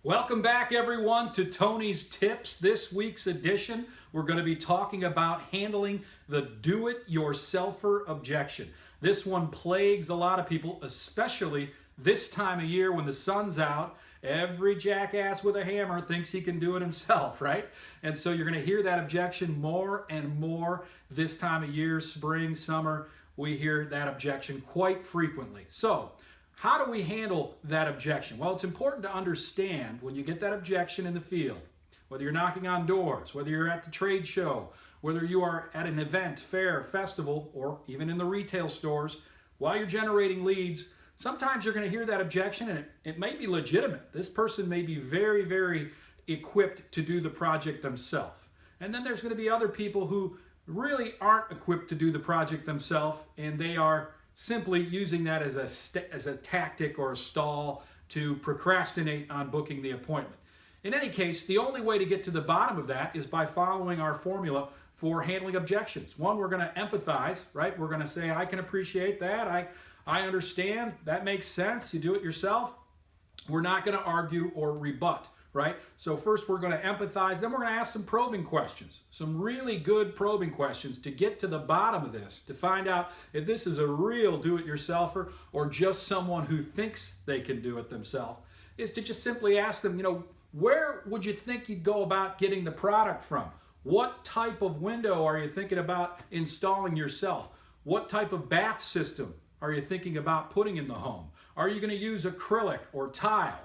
Welcome back, everyone, to Tony's Tips. This week's edition, we're going to be talking about handling the do-it-yourselfer objection. This one plagues a lot of people, especially this time of year when the sun's out. Every jackass with a hammer thinks he can do it himself, right? And so you're going to hear that objection more and more this time of year, spring, summer. We hear that objection quite frequently. So, how do we handle that objection? Well, it's important to understand when you get that objection in the field, whether you're knocking on doors, whether you're at the trade show, whether you are at an event, fair, festival, or even in the retail stores, while you're generating leads, sometimes you're going to hear that objection and it may be legitimate. This person may be very, very equipped to do the project themselves. And then there's going to be other people who really aren't equipped to do the project themselves, and they are simply using that as a tactic or a stall to procrastinate on booking the appointment. In any case, the only way to get to the bottom of that is by following our formula for handling objections. One, we're going to empathize, right? We're going to say, I can appreciate that. I understand. That makes sense. You do it yourself. We're not going to argue or rebut, right? So first we're going to empathize, then we're going to ask some probing questions, some really good probing questions to get to the bottom of this, to find out if this is a real do-it-yourselfer or just someone who thinks they can do it themselves, is to just simply ask them, where would you think you'd go about getting the product from? What type of window are you thinking about installing yourself? What type of bath system are you thinking about putting in the home? Are you going to use acrylic or tile?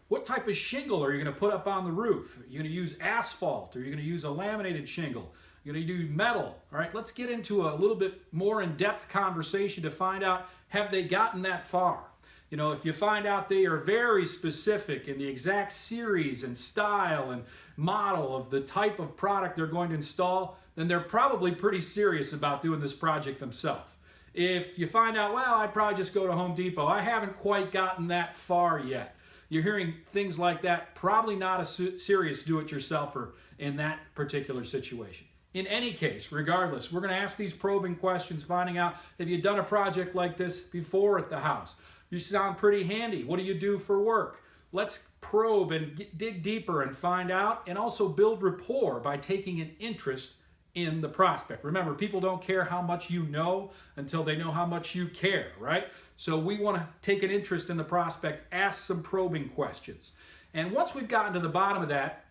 What type of shingle are you going to put up on the roof? Are you going to use asphalt? Or are you going to use a laminated shingle? You're going to do metal? All right, let's get into a little bit more in-depth conversation to find out, have they gotten that far? If you find out they are very specific in the exact series and style and model of the type of product they're going to install, then they're probably pretty serious about doing this project themselves. If you find out, well, I'd probably just go to Home Depot, I haven't quite gotten that far yet. You're hearing things like that, probably not a serious do-it-yourselfer in that particular situation. In any case, regardless, we're going to ask these probing questions, finding out, have you done a project like this before at the house? You sound pretty handy. What do you do for work? Let's probe and dig deeper and find out, and also build rapport by taking an interest in the prospect. Remember, people don't care how much you know until they know how much you care, right? So we want to take an interest in the prospect, ask some probing questions. And once we've gotten to the bottom of that,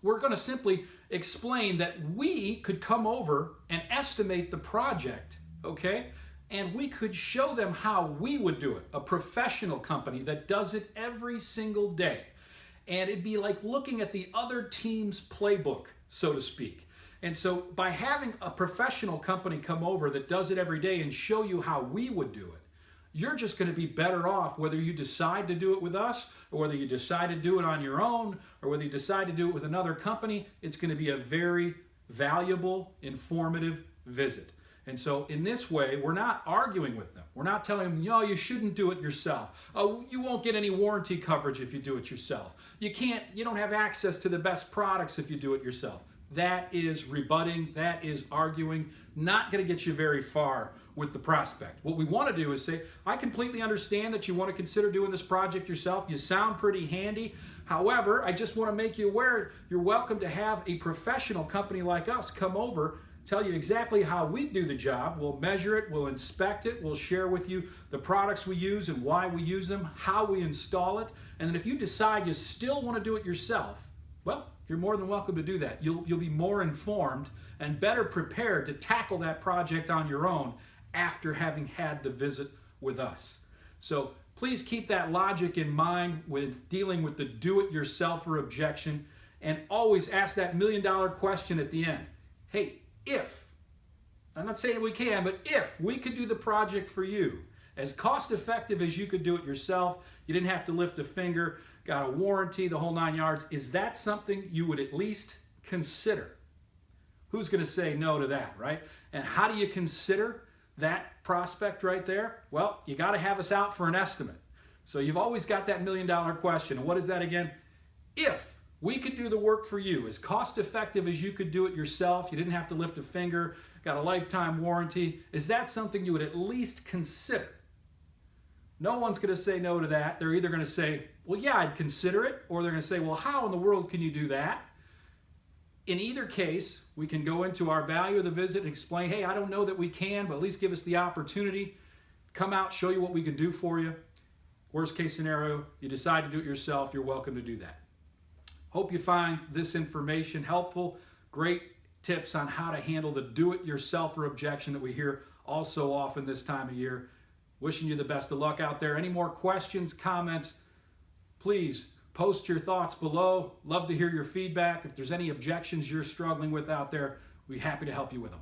we're going to simply explain that we could come over and estimate the project, okay? And we could show them how we would do it, a professional company that does it every single day. And it'd be like looking at the other team's playbook, so to speak. And so by having a professional company come over that does it every day and show you how we would do it, you're just going to be better off whether you decide to do it with us or whether you decide to do it on your own or whether you decide to do it with another company. It's going to be a very valuable, informative visit. And so in this way, we're not arguing with them. We're not telling them, you shouldn't do it yourself. Oh, you won't get any warranty coverage if you do it yourself. You don't have access to the best products if you do it yourself. That is rebutting, that is arguing, not going to get you very far with the prospect. What we want to do is say, I completely understand that you want to consider doing this project yourself. You sound pretty handy. However, I just want to make you aware, you're welcome to have a professional company like us come over, tell you exactly how we do the job. We'll measure it, we'll inspect it, we'll share with you the products we use and why we use them, how we install it. And then if you decide you still want to do it yourself, well, you're more than welcome to do that. You'll be more informed and better prepared to tackle that project on your own after having had the visit with us. So please keep that logic in mind with dealing with the do-it-yourselfer objection, and always ask that million-dollar question at the end. Hey, if, I'm not saying we can, but if we could do the project for you as cost-effective as you could do it yourself, you didn't have to lift a finger, got a warranty, the whole 9 yards, is that something you would at least consider? Who's going to say no to that, right? And how do you consider that prospect right there? Well, you got to have us out for an estimate. So you've always got that million-dollar question. And what is that again? If we could do the work for you as cost-effective as you could do it yourself, you didn't have to lift a finger, got a lifetime warranty, is that something you would at least consider? No one's going to say no to that. They're either going to say, well, yeah, I'd consider it, or they're going to say, well, how in the world can you do that? In either case, we can go into our value of the visit and explain, hey, I don't know that we can, but at least give us the opportunity. Come out, show you what we can do for you. Worst case scenario, you decide to do it yourself, you're welcome to do that. Hope you find this information helpful. Great tips on how to handle the do-it-yourselfer objection that we hear all so often this time of year. Wishing you the best of luck out there. Any more questions, comments, please post your thoughts below. Love to hear your feedback. If there's any objections you're struggling with out there, we'd be happy to help you with them.